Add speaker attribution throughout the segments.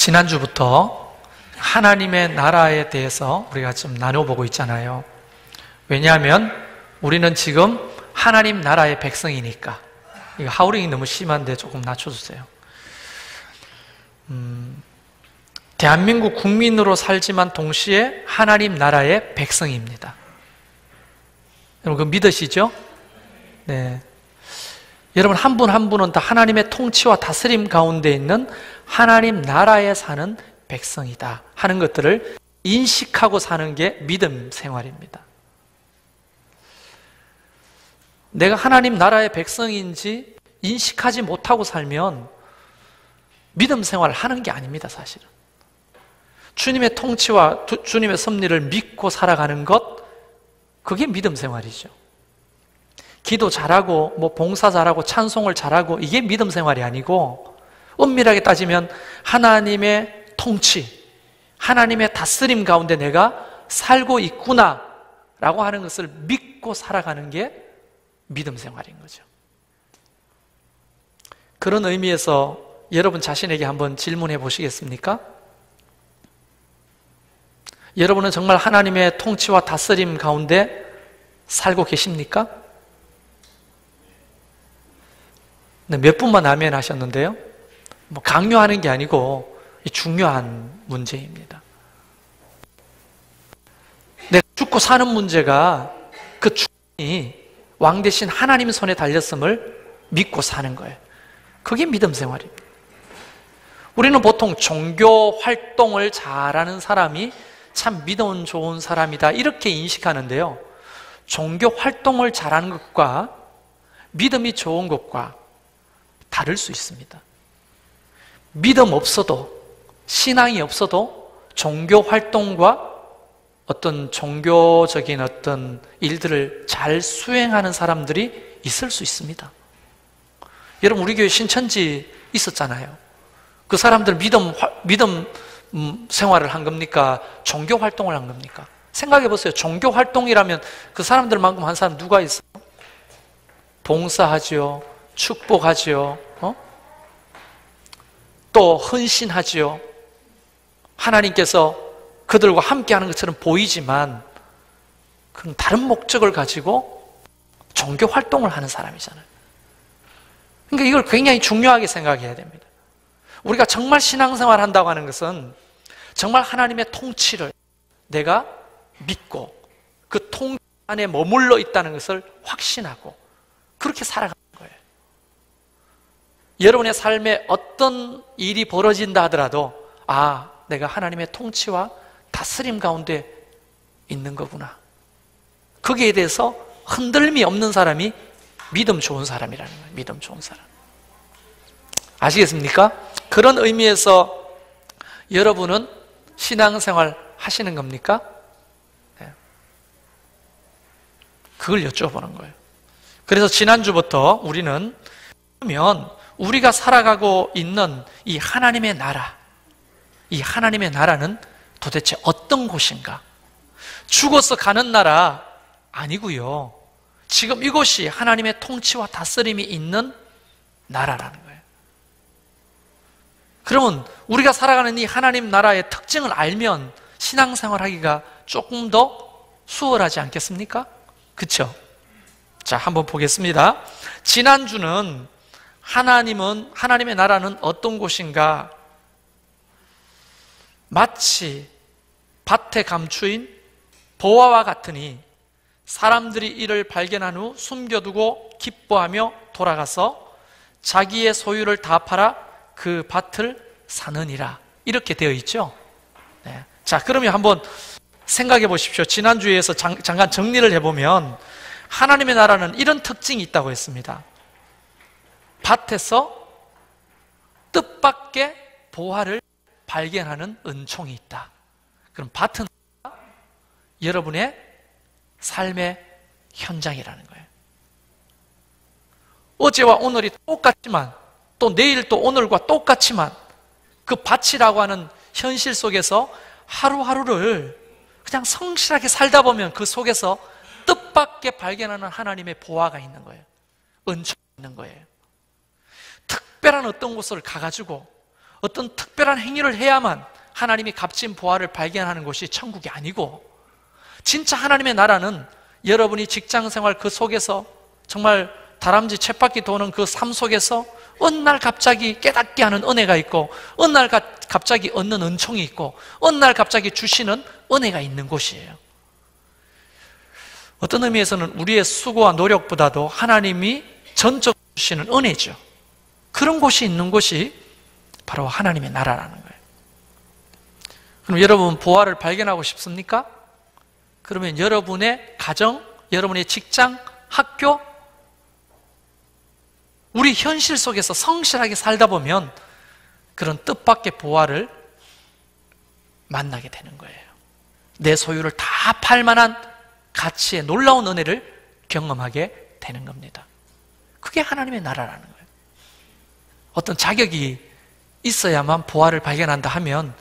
Speaker 1: 지난주부터 하나님의 나라에 대해서 우리가 좀 나눠보고 있잖아요. 왜냐하면 우리는 지금 하나님 나라의 백성이니까. 이거 하우링이 너무 심한데 조금 낮춰주세요. 대한민국 국민으로 살지만 동시에 하나님 나라의 백성입니다. 여러분 그거 믿으시죠? 네. 여러분 한 분 한 분은 다 하나님의 통치와 다스림 가운데 있는 하나님 나라에 사는 백성이다 하는 것들을 인식하고 사는 게 믿음 생활입니다. 내가 하나님 나라의 백성인지 인식하지 못하고 살면 믿음 생활을 하는 게 아닙니다, 사실은. 주님의 통치와 주님의 섭리를 믿고 살아가는 것, 그게 믿음 생활이죠. 기도 잘하고 봉사 잘하고 찬송을 잘하고 이게 믿음 생활이 아니고, 엄밀하게 따지면 하나님의 통치, 하나님의 다스림 가운데 내가 살고 있구나 라고 하는 것을 믿고 살아가는 게 믿음 생활인 거죠. 그런 의미에서 여러분 자신에게 한번 질문해 보시겠습니까? 여러분은 정말 하나님의 통치와 다스림 가운데 살고 계십니까? 네, 몇 분만 아멘 하셨는데요. 강요하는 게 아니고 중요한 문제입니다. 내가 죽고 사는 문제가 그 죽음이 왕 대신 하나님 손에 달렸음을 믿고 사는 거예요. 그게 믿음 생활입니다. 우리는 보통 종교 활동을 잘하는 사람이 참 믿음 좋은 사람이다 이렇게 인식하는데요. 종교 활동을 잘하는 것과 믿음이 좋은 것과 다를 수 있습니다. 믿음 없어도, 신앙이 없어도 종교 활동과 어떤 종교적인 어떤 일들을 잘 수행하는 사람들이 있을 수 있습니다. 여러분 우리 교회 신천지 있었잖아요. 그 사람들 믿음 생활을 한 겁니까? 종교 활동을 한 겁니까? 생각해 보세요. 종교 활동이라면 그 사람들만큼 한 사람 누가 있어요? 봉사하지요, 축복하지요, 또 헌신하지요. 하나님께서 그들과 함께하는 것처럼 보이지만 그건 다른 목적을 가지고 종교 활동을 하는 사람이잖아요. 그러니까 이걸 굉장히 중요하게 생각해야 됩니다. 우리가 정말 신앙생활 한다고 하는 것은 정말 하나님의 통치를 내가 믿고 그 통치 안에 머물러 있다는 것을 확신하고 그렇게 살아가는 거예요. 여러분의 삶에 어떤 일이 벌어진다 하더라도 내가 하나님의 통치와 다스림 가운데 있는 거구나. 거기에 대해서 흔들림이 없는 사람이 믿음 좋은 사람이라는 거예요. 믿음 좋은 사람. 아시겠습니까? 그런 의미에서 여러분은 신앙생활 하시는 겁니까? 네. 그걸 여쭤보는 거예요. 그래서 지난주부터 우리는 그러면 우리가 살아가고 있는 이 하나님의 나라, 이 하나님의 나라는 도대체 어떤 곳인가? 죽어서 가는 나라 아니고요. 지금 이곳이 하나님의 통치와 다스림이 있는 나라라는 거예요. 그러면 우리가 살아가는 이 하나님 나라의 특징을 알면 신앙생활 하기가 조금 더 수월하지 않겠습니까? 그렇죠? 자, 한번 보겠습니다. 지난주는 하나님의 나라는 어떤 곳인가? 마치 밭에 감추인 보화와 같으니 사람들이 이를 발견한 후 숨겨두고 기뻐하며 돌아가서 자기의 소유를 다 팔아 그 밭을 사느니라. 이렇게 되어 있죠. 네. 자, 그러면 한번 생각해 보십시오. 지난주에서 잠깐 정리를 해보면 하나님의 나라는 이런 특징이 있다고 했습니다. 밭에서 뜻밖의 보화를 발견하는 은총이 있다. 그럼 밭은 여러분의 삶의 현장이라는 거예요. 어제와 오늘이 똑같지만 또 내일 또 오늘과 똑같지만 그 밭이라고 하는 현실 속에서 하루하루를 그냥 성실하게 살다 보면 그 속에서 뜻밖의 발견하는 하나님의 보화가 있는 거예요. 은총이 있는 거예요. 특별한 어떤 곳을 가가지고 어떤 특별한 행위를 해야만 하나님이 값진 보화를 발견하는 곳이 천국이 아니고, 진짜 하나님의 나라는 여러분이 직장생활 그 속에서 정말 다람쥐 쳇바퀴 도는 그 삶 속에서 어느 날 갑자기 깨닫게 하는 은혜가 있고, 어느 날 갑자기 얻는 은총이 있고, 어느 날 갑자기 주시는 은혜가 있는 곳이에요. 어떤 의미에서는 우리의 수고와 노력보다도 하나님이 전적으로 주시는 은혜죠. 그런 곳이 있는 곳이 바로 하나님의 나라라는 거예요. 그럼 여러분 보화를 발견하고 싶습니까? 그러면 여러분의 가정, 여러분의 직장, 학교, 우리 현실 속에서 성실하게 살다 보면 그런 뜻밖의 보화를 만나게 되는 거예요. 내 소유를 다 팔 만한 가치의 놀라운 은혜를 경험하게 되는 겁니다. 그게 하나님의 나라라는 거예요. 어떤 자격이 있어야만 보화를 발견한다 하면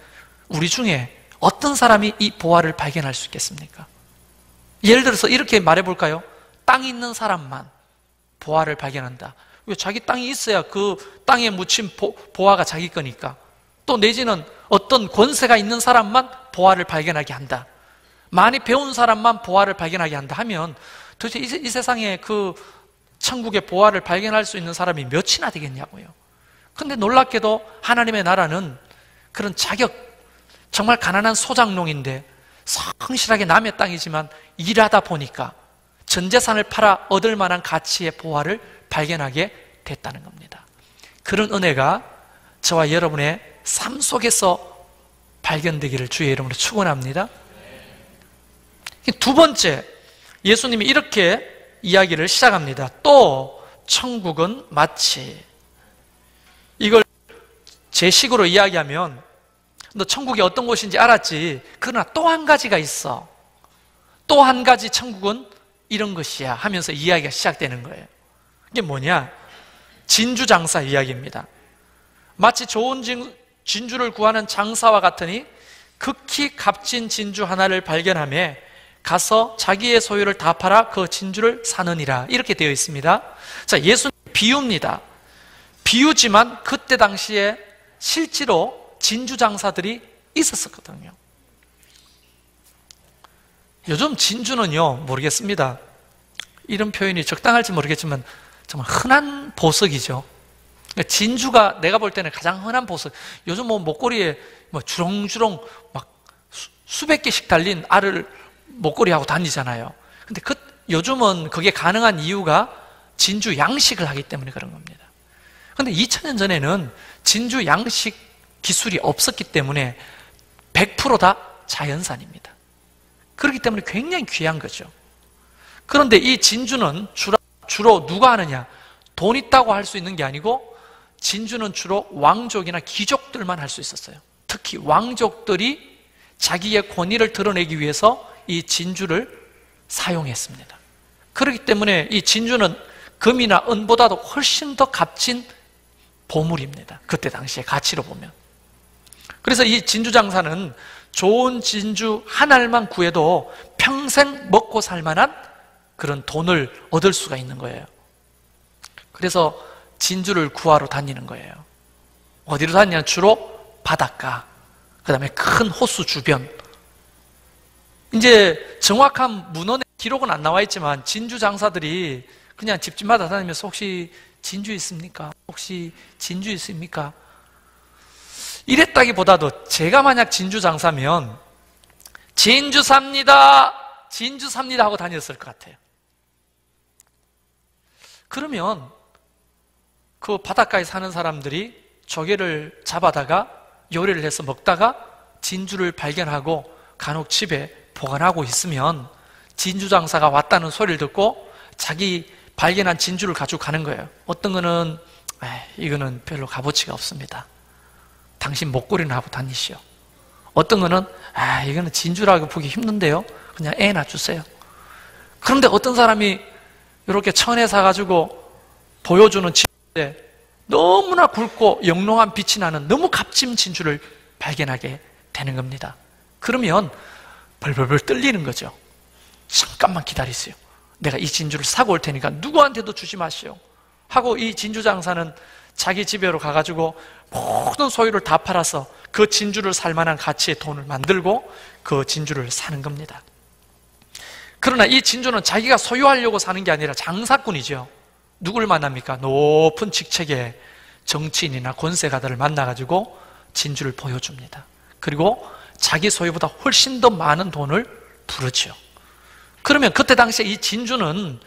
Speaker 1: 우리 중에 어떤 사람이 이 보화를 발견할 수 있겠습니까? 예를 들어서 이렇게 말해볼까요? 땅이 있는 사람만 보화를 발견한다. 왜? 자기 땅이 있어야 그 땅에 묻힌 보화가 자기 거니까. 또 내지는 어떤 권세가 있는 사람만 보화를 발견하게 한다. 많이 배운 사람만 보화를 발견하게 한다 하면 도대체 이 세상에 그 천국의 보화를 발견할 수 있는 사람이 몇이나 되겠냐고요. 근데 놀랍게도 하나님의 나라는 그런 자격, 정말 가난한 소작농인데 성실하게 남의 땅이지만 일하다 보니까 전 재산을 팔아 얻을 만한 가치의 보화를 발견하게 됐다는 겁니다. 그런 은혜가 저와 여러분의 삶 속에서 발견되기를 주의 이름으로 축원합니다. 두 번째, 예수님이 이렇게 이야기를 시작합니다. 또 천국은 마치, 이걸 제 식으로 이야기하면 너 천국이 어떤 곳인지 알았지? 그러나 또 한 가지가 있어. 또 한 가지 천국은 이런 것이야 하면서 이야기가 시작되는 거예요. 이게 뭐냐? 진주장사 이야기입니다. 마치 좋은 진주를 구하는 장사와 같으니 극히 값진 진주 하나를 발견하며 가서 자기의 소유를 다 팔아 그 진주를 사느니라, 이렇게 되어 있습니다. 자, 예수님 비유입니다. 비유지만 그때 당시에 실제로 진주 장사들이 있었거든요. 요즘 진주는요, 모르겠습니다. 이런 표현이 적당할지 모르겠지만 정말 흔한 보석이죠. 진주가 내가 볼 때는 가장 흔한 보석. 요즘 뭐 목걸이에 뭐 주렁주렁 막 수백 개씩 달린 알을 목걸이하고 다니잖아요. 근데 요즘은 그게 가능한 이유가 진주 양식을 하기 때문에 그런 겁니다. 근데 2000년 전에는 진주 양식 기술이 없었기 때문에 100% 다 자연산입니다. 그렇기 때문에 굉장히 귀한 거죠. 그런데 이 진주는 주로 누가 하느냐? 돈 있다고 할 수 있는 게 아니고 진주는 주로 왕족이나 귀족들만 할 수 있었어요. 특히 왕족들이 자기의 권위를 드러내기 위해서 이 진주를 사용했습니다. 그렇기 때문에 이 진주는 금이나 은보다도 훨씬 더 값진 보물입니다. 그때 당시의 가치로 보면. 그래서 이 진주 장사는 좋은 진주 한 알만 구해도 평생 먹고 살 만한 그런 돈을 얻을 수가 있는 거예요. 그래서 진주를 구하러 다니는 거예요. 어디로 다니냐? 주로 바닷가, 그 다음에 큰 호수 주변. 이제 정확한 문헌에 기록은 안 나와 있지만 진주 장사들이 그냥 집집마다 다니면서 혹시 진주 있습니까? 혹시 진주 있습니까? 이랬다기보다도 제가 만약 진주 장사면 진주 삽니다, 진주 삽니다 하고 다녔을 것 같아요. 그러면 그 바닷가에 사는 사람들이 조개를 잡아다가 요리를 해서 먹다가 진주를 발견하고 간혹 집에 보관하고 있으면 진주 장사가 왔다는 소리를 듣고 자기 발견한 진주를 가지고 가는 거예요. 어떤 거는 이거는 별로 값어치가 없습니다. 당신 목걸이는 하고 다니시오. 어떤 거는 이거는 진주라고 보기 힘든데요, 그냥 애나 주세요. 그런데 어떤 사람이 이렇게 천에 사가지고 보여주는 진주인데 너무나 굵고 영롱한 빛이 나는 너무 값진 진주를 발견하게 되는 겁니다. 그러면 벌벌벌 떨리는 거죠. 잠깐만 기다리세요. 내가 이 진주를 사고 올 테니까 누구한테도 주지 마시오 하고 이 진주 장사는 자기 집에로 가가지고 모든 소유를 다 팔아서 그 진주를 살 만한 가치의 돈을 만들고 그 진주를 사는 겁니다. 그러나 이 진주는 자기가 소유하려고 사는 게 아니라 장사꾼이죠. 누굴 만납니까? 높은 직책의 정치인이나 권세가들을 만나가지고 진주를 보여줍니다. 그리고 자기 소유보다 훨씬 더 많은 돈을 부르죠. 그러면 그때 당시에 이 진주는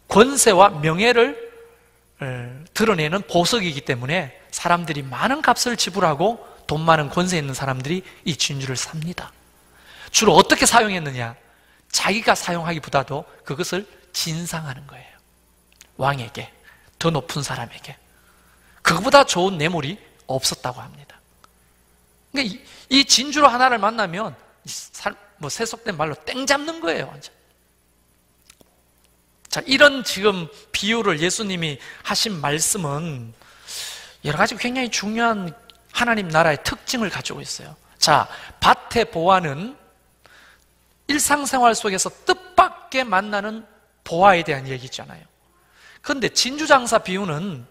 Speaker 1: 권세와 명예를 드러내는 보석이기 때문에 사람들이 많은 값을 지불하고 돈 많은 권세 있는 사람들이 이 진주를 삽니다. 주로 어떻게 사용했느냐? 자기가 사용하기보다도 그것을 진상하는 거예요. 왕에게, 더 높은 사람에게. 그거보다 좋은 뇌물이 없었다고 합니다. 그러니까 이 진주로 하나를 만나면 세속된 말로 땡 잡는 거예요, 완전. 자, 이런 지금 비유를 예수님이 하신 말씀은 여러 가지 굉장히 중요한 하나님 나라의 특징을 가지고 있어요. 자, 밭의 보화는 일상생활 속에서 뜻밖의 만나는 보화에 대한 얘기잖아요. 그런데 진주장사 비유는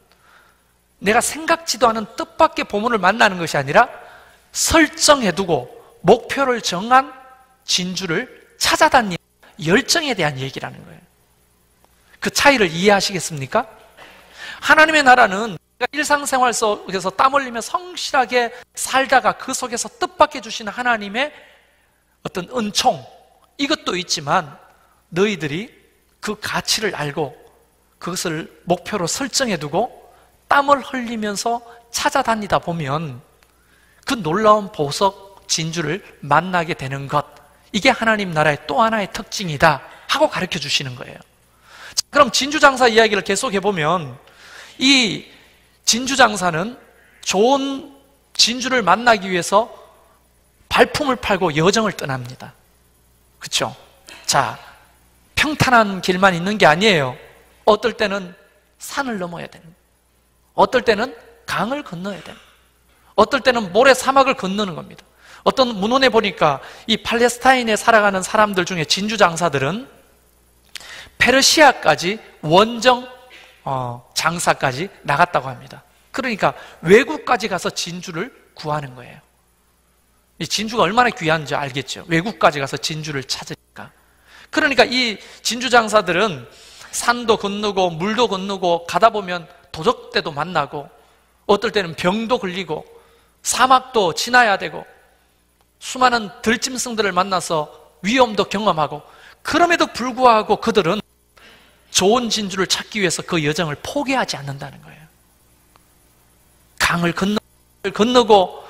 Speaker 1: 내가 생각지도 않은 뜻밖의 보물을 만나는 것이 아니라 설정해두고 목표를 정한 진주를 찾아다니는 열정에 대한 얘기라는 거예요. 그 차이를 이해하시겠습니까? 하나님의 나라는 일상생활 속에서 땀 흘리며 성실하게 살다가 그 속에서 뜻밖의 주시는 하나님의 어떤 은총, 이것도 있지만 너희들이 그 가치를 알고 그것을 목표로 설정해두고 땀을 흘리면서 찾아다니다 보면 그 놀라운 보석 진주를 만나게 되는 것, 이게 하나님 나라의 또 하나의 특징이다 하고 가르쳐 주시는 거예요. 그럼 진주장사 이야기를 계속해보면 이 진주장사는 좋은 진주를 만나기 위해서 발품을 팔고 여정을 떠납니다. 그렇죠? 자, 평탄한 길만 있는 게 아니에요. 어떨 때는 산을 넘어야 되는 거예요. 어떨 때는 강을 건너야 되는 거예요. 어떨 때는 모래 사막을 건너는 겁니다. 어떤 문헌에 보니까 이 팔레스타인에 살아가는 사람들 중에 진주장사들은 페르시아까지 원정 장사까지 나갔다고 합니다. 그러니까 외국까지 가서 진주를 구하는 거예요. 이 진주가 얼마나 귀한지 알겠죠? 외국까지 가서 진주를 찾으니까. 그러니까 이 진주 장사들은 산도 건너고 물도 건너고 가다 보면 도적대도 만나고 어떨 때는 병도 걸리고 사막도 지나야 되고 수많은 들짐승들을 만나서 위험도 경험하고, 그럼에도 불구하고 그들은 좋은 진주를 찾기 위해서 그 여정을 포기하지 않는다는 거예요. 강을 건너고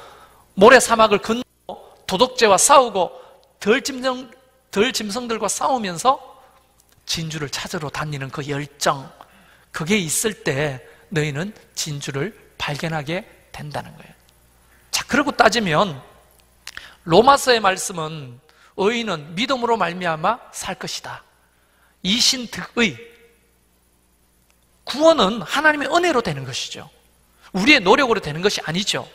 Speaker 1: 모래사막을 건너고 도둑제와 싸우고 들짐승들과 싸우면서 진주를 찾으러 다니는 그 열정, 그게 있을 때 너희는 진주를 발견하게 된다는 거예요. 자, 그러고 따지면 로마서의 말씀은 의인은 믿음으로 말미암아 살 것이다. 이신득의, 구원은 하나님의 은혜로 되는 것이죠. 우리의 노력으로 되는 것이 아니죠.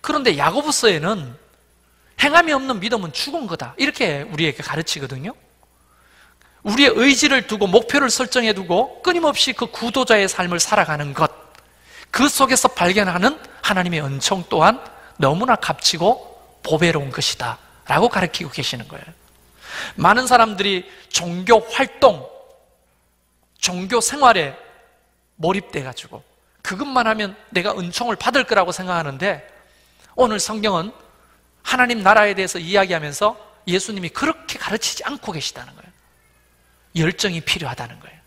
Speaker 1: 그런데 야고보서에는 행함이 없는 믿음은 죽은 거다, 이렇게 우리에게 가르치거든요. 우리의 의지를 두고 목표를 설정해 두고 끊임없이 그 구도자의 삶을 살아가는 것, 그 속에서 발견하는 하나님의 은총 또한 너무나 값지고 보배로운 것이다 라고 가르치고 계시는 거예요. 많은 사람들이 종교 활동, 종교 생활에 몰입돼가지고 그것만 하면 내가 은총을 받을 거라고 생각하는데, 오늘 성경은 하나님 나라에 대해서 이야기하면서 예수님이 그렇게 가르치지 않고 계시다는 거예요. 열정이 필요하다는 거예요.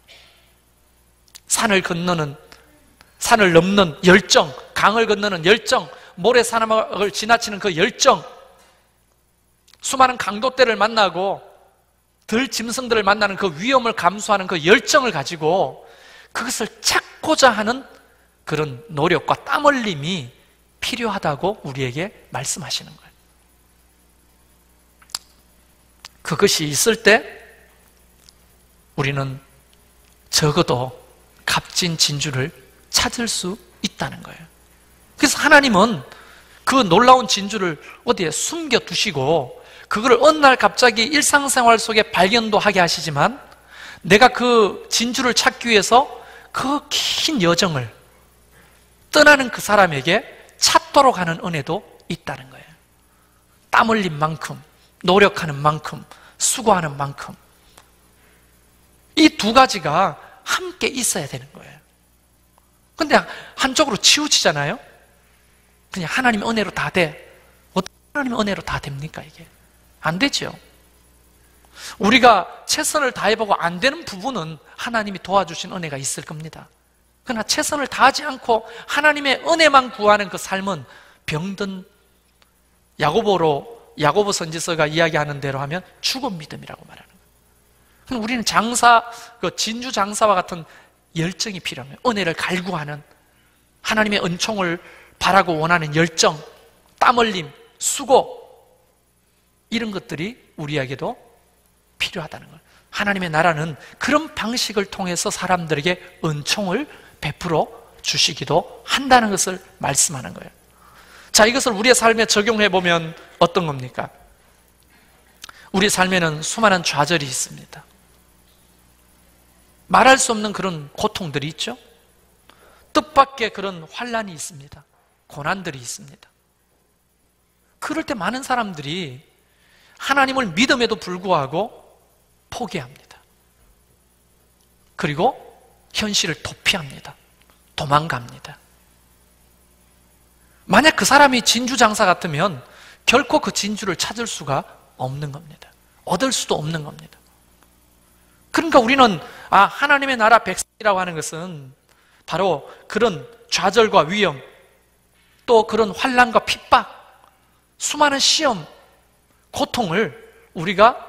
Speaker 1: 산을 넘는 열정, 강을 건너는 열정, 모래사막을 지나치는 그 열정, 수많은 강도떼를 만나고 들짐승들을 만나는 그 위험을 감수하는 그 열정을 가지고 그것을 찾고자 하는 그런 노력과 땀 흘림이 필요하다고 우리에게 말씀하시는 거예요. 그것이 있을 때 우리는 적어도 값진 진주를 찾을 수 있다는 거예요. 그래서 하나님은 그 놀라운 진주를 어디에 숨겨두시고 그걸 어느 날 갑자기 일상생활 속에 발견도 하게 하시지만, 내가 그 진주를 찾기 위해서 그 긴 여정을 떠나는 그 사람에게 찾도록 하는 은혜도 있다는 거예요. 땀 흘린 만큼, 노력하는 만큼, 수고하는 만큼. 이 두 가지가 함께 있어야 되는 거예요. 근데 한쪽으로 치우치잖아요? 그냥 하나님 은혜로 다 돼. 어떻게 하나님 은혜로 다 됩니까, 이게? 안 되죠. 우리가 최선을 다해보고 안 되는 부분은 하나님이 도와주신 은혜가 있을 겁니다. 그러나 최선을 다하지 않고 하나님의 은혜만 구하는 그 삶은 병든 야고보 선지서가 이야기하는 대로 하면 죽은 믿음이라고 말하는 거예요. 그럼 우리는 진주 장사와 같은 열정이 필요합니다. 은혜를 갈구하는, 하나님의 은총을 바라고 원하는 열정, 땀 흘림, 수고, 이런 것들이 우리에게도 필요하다는 거예요. 하나님의 나라는 그런 방식을 통해서 사람들에게 은총을 베풀어 주시기도 한다는 것을 말씀하는 거예요. 자, 이것을 우리의 삶에 적용해 보면 어떤 겁니까? 우리 삶에는 수많은 좌절이 있습니다. 말할 수 없는 그런 고통들이 있죠. 뜻밖의 그런 환난이 있습니다. 고난들이 있습니다. 그럴 때 많은 사람들이 하나님을 믿음에도 불구하고 포기합니다. 그리고 현실을 도피합니다. 도망갑니다. 만약 그 사람이 진주 장사 같으면 결코 그 진주를 찾을 수가 없는 겁니다. 얻을 수도 없는 겁니다. 그러니까 우리는 하나님의 나라 백성이라고 하는 것은 바로 그런 좌절과 위험, 또 그런 환난과 핍박, 수많은 시험, 고통을 우리가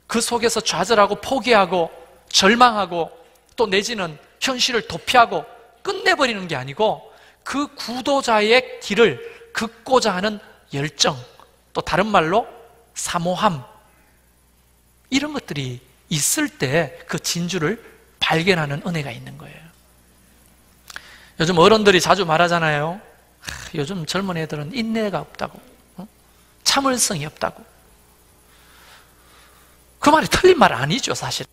Speaker 1: 그 속에서 좌절하고 포기하고 절망하고 또 내지는 현실을 도피하고 끝내버리는 게 아니고 그 구도자의 길을 긋고자 하는 열정, 또 다른 말로 사모함, 이런 것들이 있을 때 그 진주를 발견하는 은혜가 있는 거예요. 요즘 어른들이 자주 말하잖아요. 요즘 젊은 애들은 인내가 없다고, 참을성이 없다고. 그 말이 틀린 말 아니죠, 사실.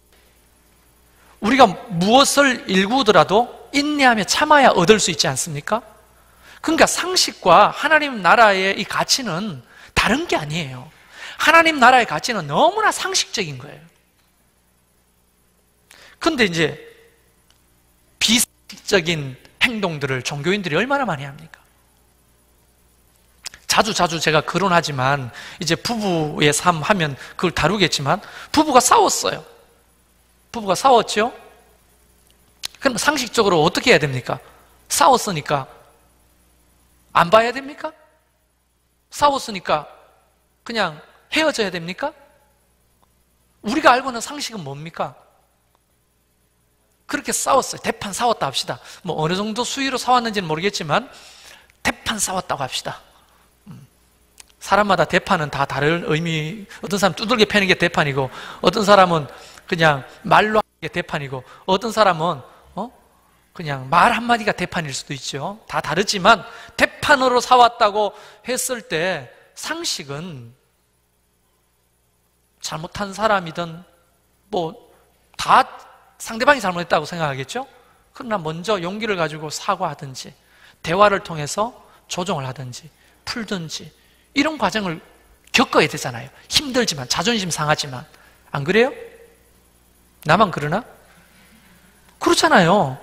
Speaker 1: 우리가 무엇을 일구더라도 인내하며 참아야 얻을 수 있지 않습니까? 그러니까 상식과 하나님 나라의 이 가치는 다른 게 아니에요. 하나님 나라의 가치는 너무나 상식적인 거예요. 근데 이제 비상식적인 행동들을 종교인들이 얼마나 많이 합니까? 자주 제가 거론하지만 이제 부부의 삶 하면 그걸 다루겠지만 부부가 싸웠어요. 부부가 싸웠죠? 그럼 상식적으로 어떻게 해야 됩니까? 싸웠으니까 안 봐야 됩니까? 싸웠으니까 그냥 헤어져야 됩니까? 우리가 알고 있는 상식은 뭡니까? 그렇게 싸웠어요. 대판 싸웠다 합시다. 뭐 어느 정도 수위로 싸웠는지는 모르겠지만 대판 싸웠다고 합시다. 사람마다 대판은 다 다른 의미, 어떤 사람은 두들겨 패는 게 대판이고 어떤 사람은 그냥 말로 하는 게 대판이고 어떤 사람은 그냥 말 한마디가 대판일 수도 있죠. 다 다르지만 대판으로 싸웠다고 했을 때 상식은 잘못한 사람이든 뭐 다 상대방이 잘못했다고 생각하겠죠? 그러나 먼저 용기를 가지고 사과하든지 대화를 통해서 조정을 하든지 풀든지 이런 과정을 겪어야 되잖아요. 힘들지만, 자존심 상하지만. 안 그래요? 나만 그러나? 그렇잖아요.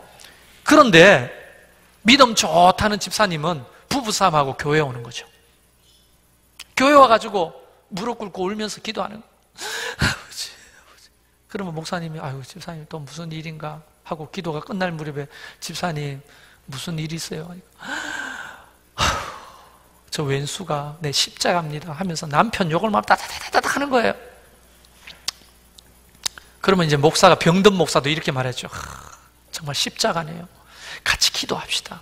Speaker 1: 그런데 믿음 좋다는 집사님은 부부싸움하고 교회에 오는 거죠. 교회 와가지고 무릎 꿇고 울면서 기도하는 거예요. 아버지. 그러면 목사님이 아유 집사님 또 무슨 일인가 하고 기도가 끝날 무렵에 집사님 무슨 일이 있어요? 저 왼수가 내 십자가입니다 하면서 남편 욕을 막 따다다다다 하는 거예요. 그러면 이제 목사가, 병든 목사도 이렇게 말했죠. 정말 십자가네요. 같이 기도합시다.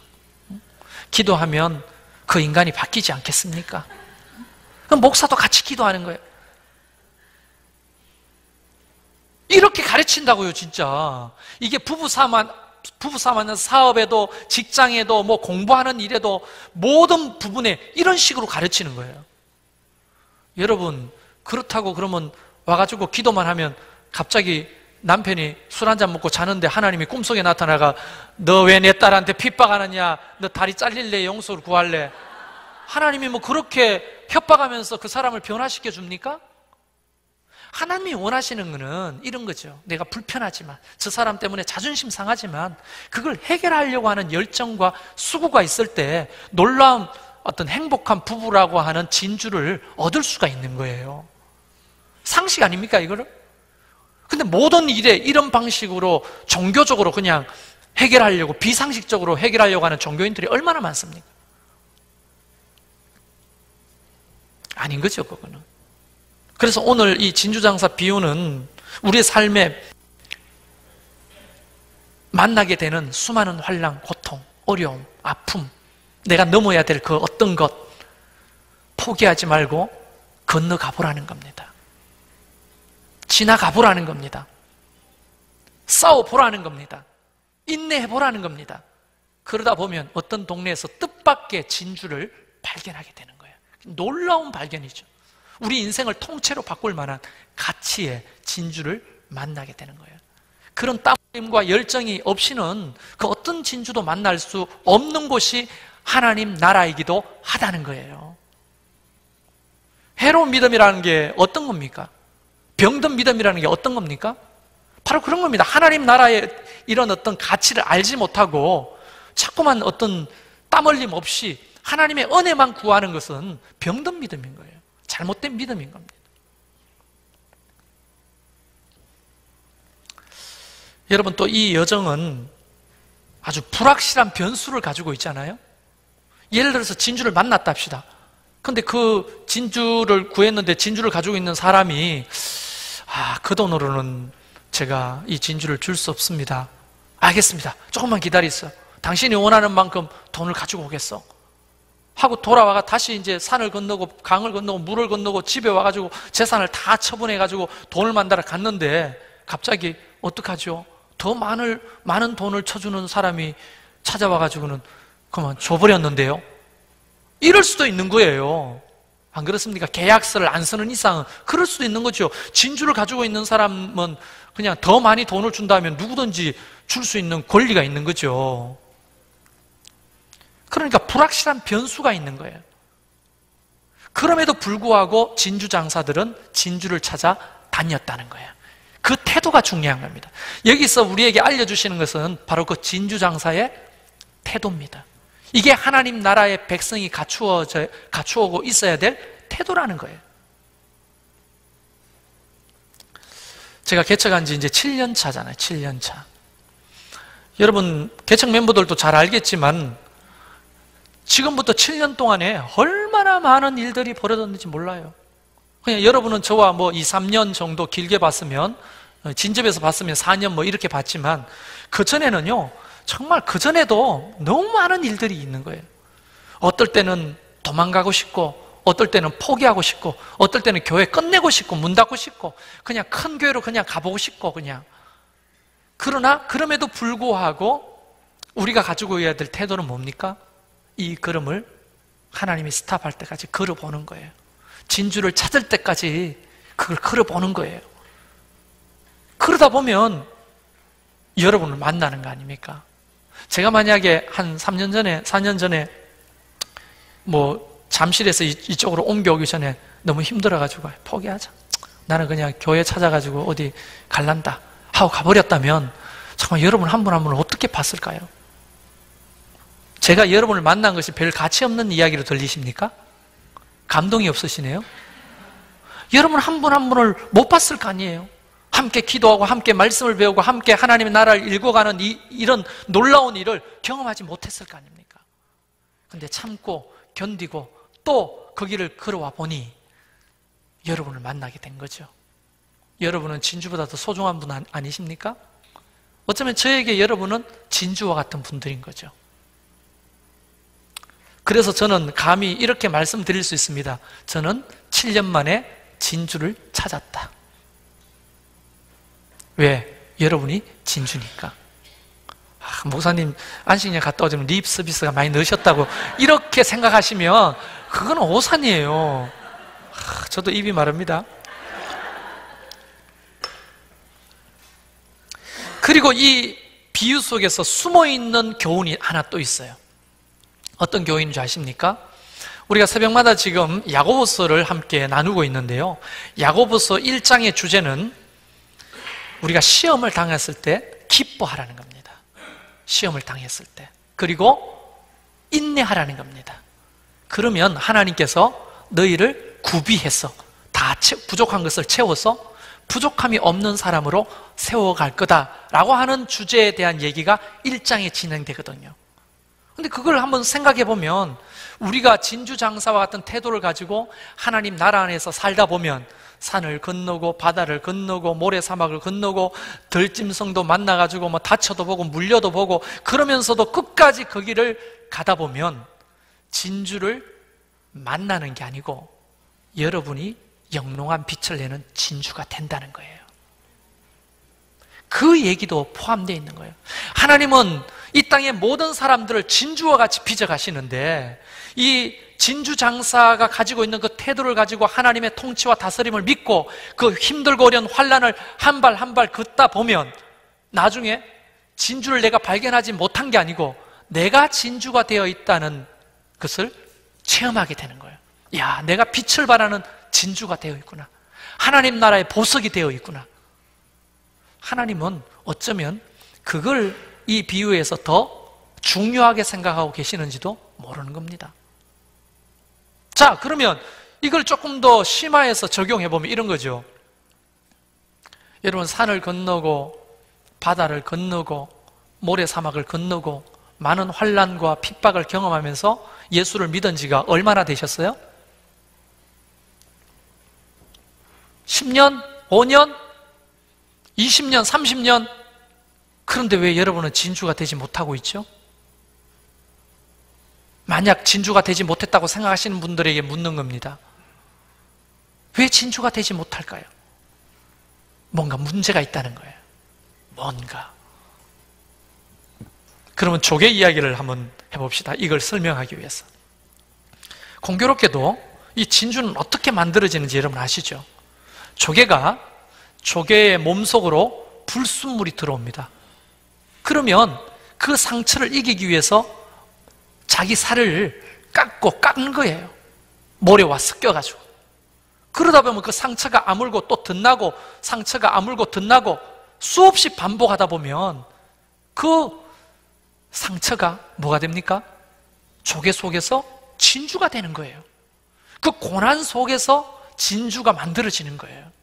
Speaker 1: 기도하면 그 인간이 바뀌지 않겠습니까? 그럼 목사도 같이 기도하는 거예요. 이렇게 가르친다고요, 진짜. 이게 부부싸움하는 사업에도, 직장에도, 뭐 공부하는 일에도 모든 부분에 이런 식으로 가르치는 거예요. 여러분, 그렇다고 그러면 와가지고 기도만 하면 갑자기 남편이 술 한잔 먹고 자는데 하나님이 꿈속에 나타나가 너 왜 내 딸한테 핍박하느냐, 너 다리 잘릴래, 용서를 구할래. 하나님이 뭐 그렇게 협박하면서 그 사람을 변화시켜 줍니까? 하나님이 원하시는 것은 이런 거죠. 내가 불편하지만, 저 사람 때문에 자존심 상하지만 그걸 해결하려고 하는 열정과 수고가 있을 때 놀라운 어떤 행복한 부부라고 하는 진주를 얻을 수가 있는 거예요. 상식 아닙니까, 이거를? 근데 모든 일에 이런 방식으로 종교적으로 그냥 해결하려고, 비상식적으로 해결하려고 하는 종교인들이 얼마나 많습니까? 아닌 거죠, 그거는. 그래서 오늘 이 진주장사 비유는 우리의 삶에 만나게 되는 수많은 환난, 고통, 어려움, 아픔, 내가 넘어야 될 그 어떤 것 포기하지 말고 건너가 보라는 겁니다. 지나가 보라는 겁니다. 싸워 보라는 겁니다. 인내해 보라는 겁니다. 그러다 보면 어떤 동네에서 뜻밖의 진주를 발견하게 되는 거예요. 놀라운 발견이죠. 우리 인생을 통째로 바꿀 만한 가치의 진주를 만나게 되는 거예요. 그런 땀 흘림과 열정이 없이는 그 어떤 진주도 만날 수 없는 곳이 하나님 나라이기도 하다는 거예요. 해로운 믿음이라는 게 어떤 겁니까? 병든 믿음이라는 게 어떤 겁니까? 바로 그런 겁니다. 하나님 나라의 이런 어떤 가치를 알지 못하고 자꾸만 어떤 땀 흘림 없이 하나님의 은혜만 구하는 것은 병든 믿음인 거예요. 잘못된 믿음인 겁니다. 여러분, 또 이 여정은 아주 불확실한 변수를 가지고 있잖아요. 예를 들어서 진주를 만났다 합시다. 근데 그 진주를 구했는데 진주를 가지고 있는 사람이 그 돈으로는 제가 이 진주를 줄 수 없습니다. 알겠습니다. 조금만 기다리세요. 당신이 원하는 만큼 돈을 가지고 오겠어. 하고 돌아와가 다시 이제 산을 건너고 강을 건너고 물을 건너고 집에 와가지고 재산을 다 처분해가지고 돈을 만나러 갔는데 갑자기 어떡하죠? 더 많은 돈을 쳐주는 사람이 찾아와가지고는 그만 줘버렸는데요. 이럴 수도 있는 거예요. 안 그렇습니까? 계약서를 안 쓰는 이상은 그럴 수도 있는 거죠. 진주를 가지고 있는 사람은 그냥 더 많이 돈을 준다면 누구든지 줄 수 있는 권리가 있는 거죠. 그러니까 불확실한 변수가 있는 거예요. 그럼에도 불구하고 진주 장사들은 진주를 찾아 다녔다는 거예요. 그 태도가 중요한 겁니다. 여기서 우리에게 알려주시는 것은 바로 그 진주 장사의 태도입니다. 이게 하나님 나라의 백성이 갖추어고 있어야 될 태도라는 거예요. 제가 개척한 지 이제 7년 차잖아요. 7년 차. 여러분, 개척 멤버들도 잘 알겠지만 지금부터 7년 동안에 얼마나 많은 일들이 벌어졌는지 몰라요. 그냥 여러분은 저와 뭐 2, 3년 정도 길게 봤으면, 진접해서 봤으면 4년 뭐 이렇게 봤지만 그전에는요, 정말 그전에도 너무 많은 일들이 있는 거예요. 어떨 때는 도망가고 싶고, 어떨 때는 포기하고 싶고, 어떨 때는 교회 끝내고 싶고, 문 닫고 싶고, 그냥 큰 교회로 그냥 가보고 싶고, 그냥. 그러나 그럼에도 불구하고 우리가 가지고 있어야 될 태도는 뭡니까? 이 걸음을 하나님이 스탑할 때까지 걸어보는 거예요. 진주를 찾을 때까지 그걸 걸어보는 거예요. 그러다 보면 여러분을 만나는 거 아닙니까? 제가 만약에 한 3년 전에, 4년 전에 뭐 잠실에서 이쪽으로 옮겨오기 전에 너무 힘들어가지고 포기하자. 나는 그냥 교회 찾아가지고 어디 갈란다 하고 가버렸다면 정말 여러분 한 분 한 분을 어떻게 봤을까요? 제가 여러분을 만난 것이 별 가치 없는 이야기로 들리십니까? 감동이 없으시네요? 여러분 한 분 한 분을 못 봤을 거 아니에요? 함께 기도하고 함께 말씀을 배우고 함께 하나님의 나라를 읽어가는 이런 놀라운 일을 경험하지 못했을 거 아닙니까? 근데 참고 견디고 또 그 길을 걸어와 보니 여러분을 만나게 된 거죠. 여러분은 진주보다 더 소중한 분 아니십니까? 어쩌면 저에게 여러분은 진주와 같은 분들인 거죠. 그래서 저는 감히 이렇게 말씀드릴 수 있습니다. 저는 7년 만에 진주를 찾았다. 왜? 여러분이 진주니까. 목사님 안식년 갔다 오자면 립 서비스가 많이 넣으셨다고 이렇게 생각하시면 그건 오산이에요. 저도 입이 마릅니다. 그리고 이 비유 속에서 숨어있는 교훈이 하나 또 있어요. 어떤 교훈인지 아십니까? 우리가 새벽마다 지금 야고보서를 함께 나누고 있는데요, 야고보서 1장의 주제는 우리가 시험을 당했을 때 기뻐하라는 겁니다. 시험을 당했을 때. 그리고 인내하라는 겁니다. 그러면 하나님께서 너희를 구비해서 다 부족한 것을 채워서 부족함이 없는 사람으로 세워갈 거다라고 하는 주제에 대한 얘기가 1장에 진행되거든요. 근데 그걸 한번 생각해 보면, 우리가 진주장사와 같은 태도를 가지고 하나님 나라 안에서 살다 보면 산을 건너고 바다를 건너고 모래사막을 건너고 들짐승도 만나가지고 뭐 다쳐도 보고 물려도 보고 그러면서도 끝까지 그 길을 가다 보면 진주를 만나는 게 아니고 여러분이 영롱한 빛을 내는 진주가 된다는 거예요. 그 얘기도 포함되어 있는 거예요. 하나님은 이 땅의 모든 사람들을 진주와 같이 빚어가시는데, 이 진주 장사가 가지고 있는 그 태도를 가지고 하나님의 통치와 다스림을 믿고 그 힘들고 어려운 환난을 한 발 한 발 긋다 보면 나중에 진주를 내가 발견하지 못한 게 아니고 내가 진주가 되어 있다는 것을 체험하게 되는 거예요. 야, 내가 빛을 발하는 진주가 되어 있구나. 하나님 나라의 보석이 되어 있구나. 하나님은 어쩌면 그걸 이 비유에서 더 중요하게 생각하고 계시는지도 모르는 겁니다. 자, 그러면 이걸 조금 더 심화해서 적용해보면 이런 거죠. 여러분, 산을 건너고 바다를 건너고 모래사막을 건너고 많은 환난과 핍박을 경험하면서 예수를 믿은 지가 얼마나 되셨어요? 10년? 5년? 20년? 30년? 그런데 왜 여러분은 진주가 되지 못하고 있죠? 만약 진주가 되지 못했다고 생각하시는 분들에게 묻는 겁니다. 왜 진주가 되지 못할까요? 뭔가 문제가 있다는 거예요. 뭔가. 그러면 조개 이야기를 한번 해봅시다. 이걸 설명하기 위해서. 공교롭게도 이 진주는 어떻게 만들어지는지 여러분 아시죠? 조개의 몸속으로 불순물이 들어옵니다. 그러면 그 상처를 이기기 위해서 자기 살을 깎는 거예요. 모래와 섞여가지고. 그러다 보면 그 상처가 아물고 또 덧나고 상처가 아물고 덧나고 수없이 반복하다 보면 그 상처가 뭐가 됩니까? 조개 속에서 진주가 되는 거예요. 그 고난 속에서 진주가 만들어지는 거예요.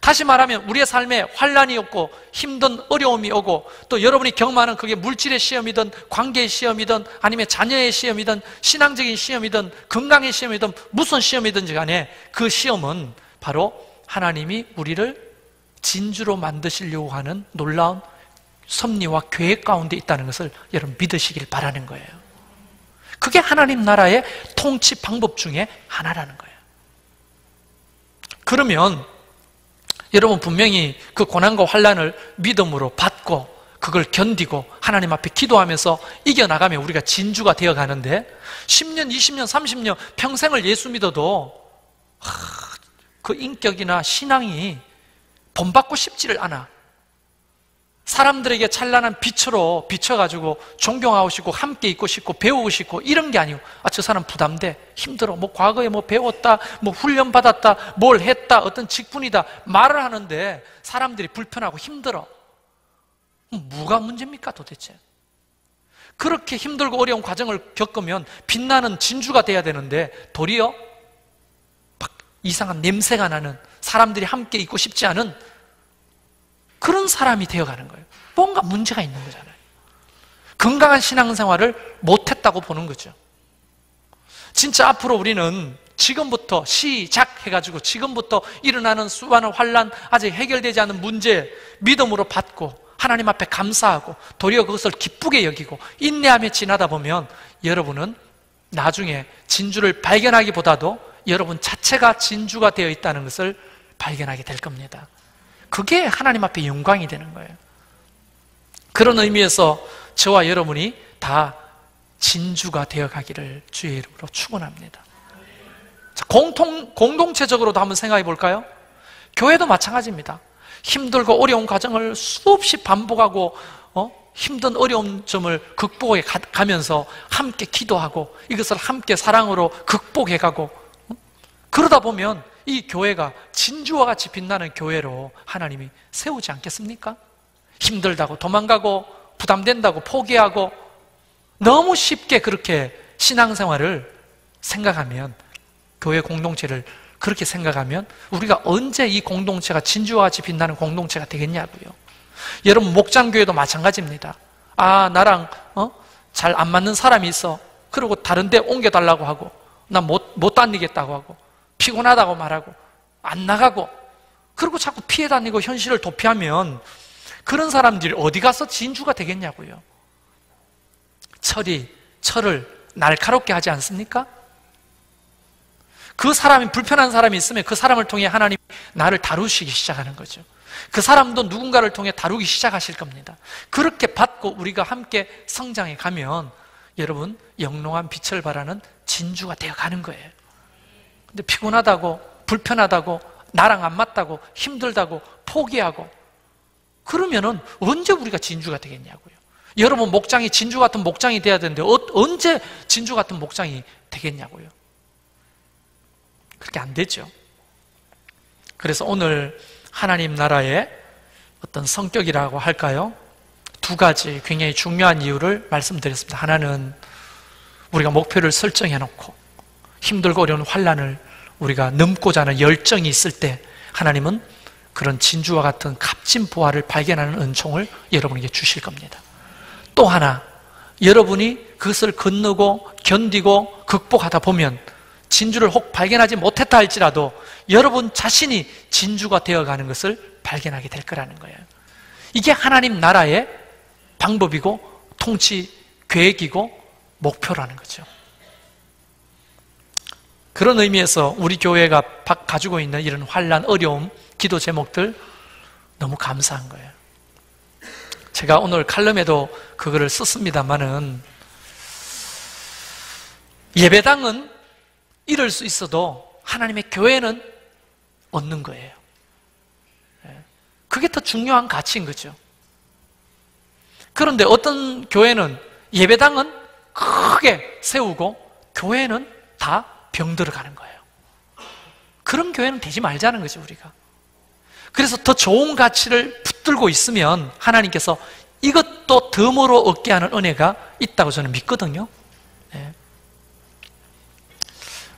Speaker 1: 다시 말하면 우리의 삶에 환난이 오고 힘든 어려움이 오고 또 여러분이 경험하는 그게 물질의 시험이든 관계의 시험이든 아니면 자녀의 시험이든 신앙적인 시험이든 건강의 시험이든 무슨 시험이든지 간에 그 시험은 바로 하나님이 우리를 진주로 만드시려고 하는 놀라운 섭리와 계획 가운데 있다는 것을 여러분 믿으시길 바라는 거예요. 그게 하나님 나라의 통치 방법 중에 하나라는 거예요. 그러면 여러분 분명히 그 고난과 환난을 믿음으로 받고 그걸 견디고 하나님 앞에 기도하면서 이겨나가면 우리가 진주가 되어가는데 10년, 20년, 30년 평생을 예수 믿어도 그 인격이나 신앙이 본받고 싶지를 않아. 사람들에게 찬란한 빛으로 비춰가지고 존경하고 싶고 함께 있고 싶고 배우고 싶고 이런 게 아니고 저 사람 부담돼, 힘들어, 뭐 과거에 뭐 배웠다, 뭐 훈련 받았다, 뭘 했다, 어떤 직분이다 말을 하는데 사람들이 불편하고 힘들어. 뭐가 문제입니까 도대체? 그렇게 힘들고 어려운 과정을 겪으면 빛나는 진주가 돼야 되는데 도리어 막 이상한 냄새가 나는, 사람들이 함께 있고 싶지 않은 그런 사람이 되어가는 거예요. 뭔가 문제가 있는 거잖아요. 건강한 신앙생활을 못했다고 보는 거죠. 진짜 앞으로 우리는 지금부터 시작해가지고 지금부터 일어나는 수많은 환난, 아직 해결되지 않은 문제 믿음으로 받고 하나님 앞에 감사하고 도리어 그것을 기쁘게 여기고 인내하며 지나다 보면 여러분은 나중에 진주를 발견하기보다도 여러분 자체가 진주가 되어 있다는 것을 발견하게 될 겁니다. 그게 하나님 앞에 영광이 되는 거예요. 그런 의미에서 저와 여러분이 다 진주가 되어가기를 주의 이름으로 축원합니다. 공동체적으로도 한번 생각해 볼까요? 교회도 마찬가지입니다. 힘들고 어려운 과정을 수없이 반복하고 힘든 어려운 점을 극복해 가면서 함께 기도하고 이것을 함께 사랑으로 극복해 가고 그러다 보면 이 교회가 진주와 같이 빛나는 교회로 하나님이 세우지 않겠습니까? 힘들다고 도망가고 부담된다고 포기하고 너무 쉽게 그렇게 신앙생활을 생각하면, 교회 공동체를 그렇게 생각하면 우리가 언제 이 공동체가 진주와 같이 빛나는 공동체가 되겠냐고요. 여러분, 목장교회도 마찬가지입니다. 나랑 잘 안 맞는 사람이 있어. 그리고 다른 데 옮겨달라고 하고 난 못 다니겠다고 하고 피곤하다고 말하고 안 나가고 그리고 자꾸 피해 다니고 현실을 도피하면 그런 사람들이 어디 가서 진주가 되겠냐고요. 철을 날카롭게 하지 않습니까? 그 사람이 불편한 사람이 있으면 그 사람을 통해 하나님이 나를 다루시기 시작하는 거죠. 그 사람도 누군가를 통해 다루기 시작하실 겁니다. 그렇게 받고 우리가 함께 성장해 가면 여러분, 영롱한 빛을 발하는 진주가 되어 가는 거예요. 근데 피곤하다고, 불편하다고, 나랑 안 맞다고, 힘들다고, 포기하고 그러면은 언제 우리가 진주가 되겠냐고요. 여러분, 목장이 진주 같은 목장이 돼야 되는데 언제 진주 같은 목장이 되겠냐고요. 그렇게 안 되죠. 그래서 오늘 하나님 나라의 어떤 성격이라고 할까요? 두 가지 굉장히 중요한 이유를 말씀드렸습니다. 하나는 우리가 목표를 설정해 놓고 힘들고 어려운 환난을 우리가 넘고자 하는 열정이 있을 때 하나님은 그런 진주와 같은 값진 보화를 발견하는 은총을 여러분에게 주실 겁니다. 또 하나, 여러분이 그것을 건너고 견디고 극복하다 보면 진주를 혹 발견하지 못했다 할지라도 여러분 자신이 진주가 되어가는 것을 발견하게 될 거라는 거예요. 이게 하나님 나라의 방법이고 통치 계획이고 목표라는 거죠. 그런 의미에서 우리 교회가 가지고 있는 이런 환난, 어려움, 기도 제목들 너무 감사한 거예요. 제가 오늘 칼럼에도 그거를 썼습니다만은 예배당은 잃을 수 있어도 하나님의 교회는 얻는 거예요. 그게 더 중요한 가치인 거죠. 그런데 어떤 교회는 예배당은 크게 세우고 교회는 다 병들어 가는 거예요. 그런 교회는 되지 말자는 거죠, 우리가. 그래서 더 좋은 가치를 붙들고 있으면 하나님께서 이것도 덤으로 얻게 하는 은혜가 있다고 저는 믿거든요. 네.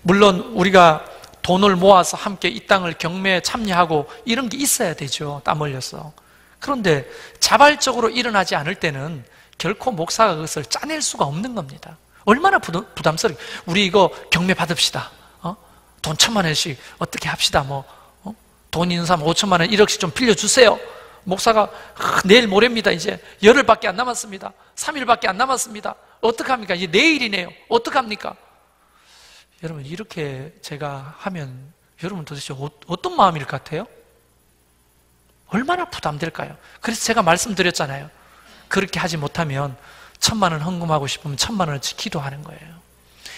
Speaker 1: 물론 우리가 돈을 모아서 함께 이 땅을 경매에 참여하고 이런 게 있어야 되죠. 땀 흘려서. 그런데 자발적으로 일어나지 않을 때는 결코 목사가 그것을 짜낼 수가 없는 겁니다. 얼마나 부담스럽게. 우리 이거 경매 받읍시다. 돈 1,000만 원씩 어떻게 합시다. 돈 있는 사람 5천만 원, 1억씩 좀 빌려주세요. 목사가 내일 모레입니다. 이제 열흘밖에 안 남았습니다. 3일밖에 안 남았습니다. 어떡합니까? 이제 내일이네요. 어떡합니까? 여러분, 이렇게 제가 하면 여러분 도대체 어떤 마음일 것 같아요? 얼마나 부담될까요? 그래서 제가 말씀드렸잖아요. 그렇게 하지 못하면 1,000만 원 헌금하고 싶으면 1,000만 원어치 기도하는 거예요.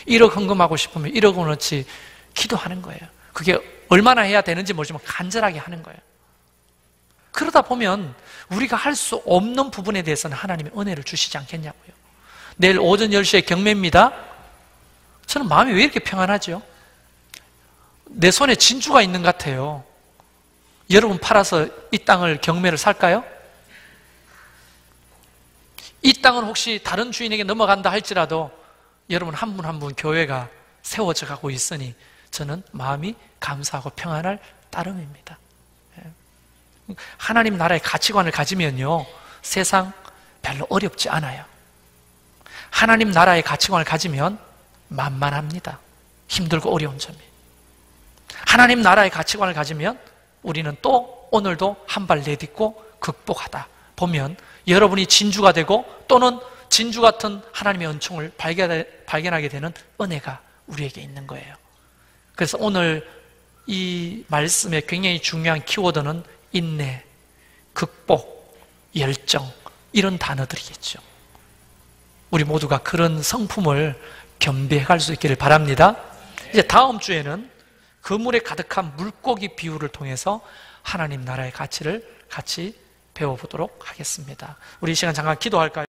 Speaker 1: 1억 헌금하고 싶으면 1억 원어치 기도하는 거예요. 그게 얼마나 해야 되는지 모르지만 간절하게 하는 거예요. 그러다 보면 우리가 할 수 없는 부분에 대해서는 하나님의 은혜를 주시지 않겠냐고요. 내일 오전 10시에 경매입니다. 저는 마음이 왜 이렇게 평안하죠? 내 손에 진주가 있는 것 같아요. 여러분 팔아서 이 땅을 경매를 살까요? 이 땅은 혹시 다른 주인에게 넘어간다 할지라도 여러분 한 분 한 분 교회가 세워져 가고 있으니 저는 마음이 감사하고 평안할 따름입니다. 하나님 나라의 가치관을 가지면요, 세상 별로 어렵지 않아요. 하나님 나라의 가치관을 가지면 만만합니다. 힘들고 어려운 점이. 하나님 나라의 가치관을 가지면 우리는 또 오늘도 한 발 내딛고 극복하다 보면 여러분이 진주가 되고 또는 진주 같은 하나님의 은총을 발견하게 되는 은혜가 우리에게 있는 거예요. 그래서 오늘 이 말씀의 굉장히 중요한 키워드는 인내, 극복, 열정, 이런 단어들이겠죠. 우리 모두가 그런 성품을 겸비해 갈 수 있기를 바랍니다. 이제 다음 주에는 그물에 가득한 물고기 비유를 통해서 하나님 나라의 가치를 같이 배워보도록 하겠습니다. 우리 이 시간 잠깐 기도할까요?